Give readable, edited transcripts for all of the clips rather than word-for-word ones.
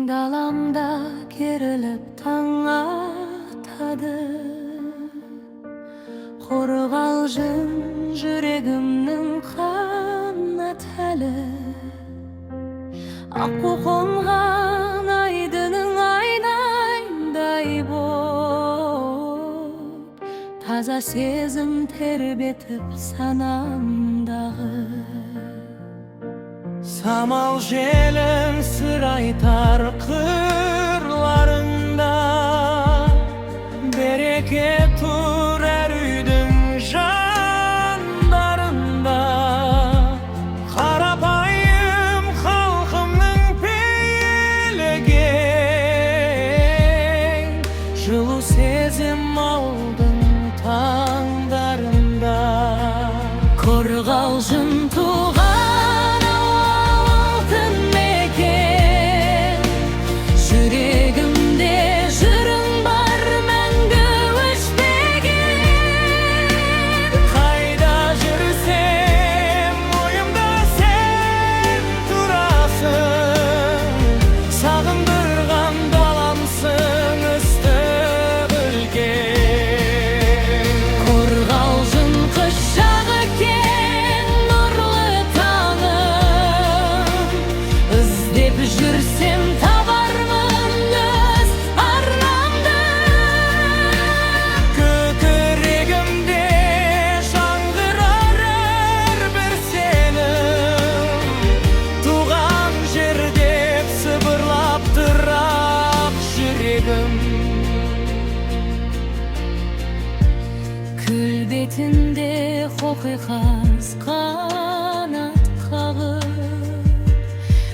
dalamda kerilip taң atады. Қорғалжың жүрегімнің қанаты. Аққу қонған айдының айнайдай боп, таза сезім тербетіп санамдағы. Самал желін сыр айтар қырларында, береке тұр әр үйдің жандарында. Қарапайым халқымның пейілеген, жылу сезім алдың таңдарында. Қорғалжың туған Külbetinde қоқиқаз қанат қағып,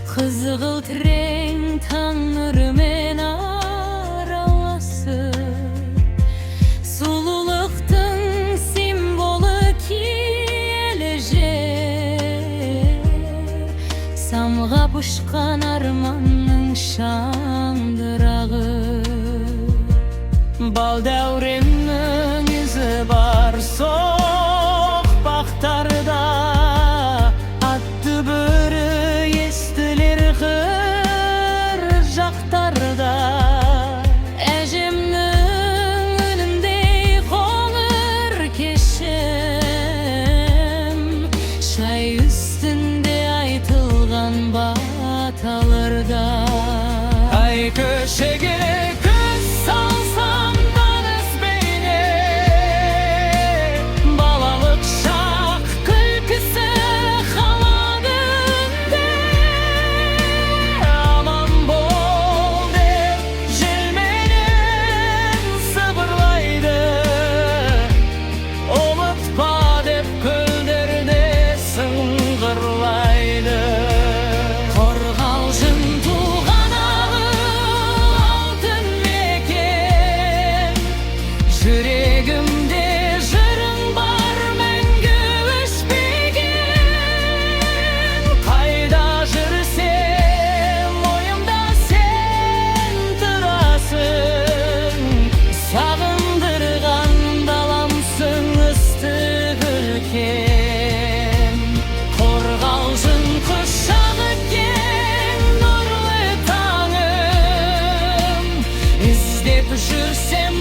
қызғылт рең таң нұрымен араласып, сұлулықтың символы киелі жер, самғап ұшқан арманның шаңдырағы. Бал дәуреннің ізі бар соқпақтарда, атты бүрі естілер қыр жақтарда. Әжемнің үніндей қоңыр кешім, шай үстінде айтылған баталарда. Ай көшеге жүрегімде жырың бар мәңгі өшпеген. Қайда жүрсем ойымда сен тұрасың, сағындырған даламсың ыстық өлкем. Қорғалжың құшағы кең нұрлы таңым, іздеп жүрсем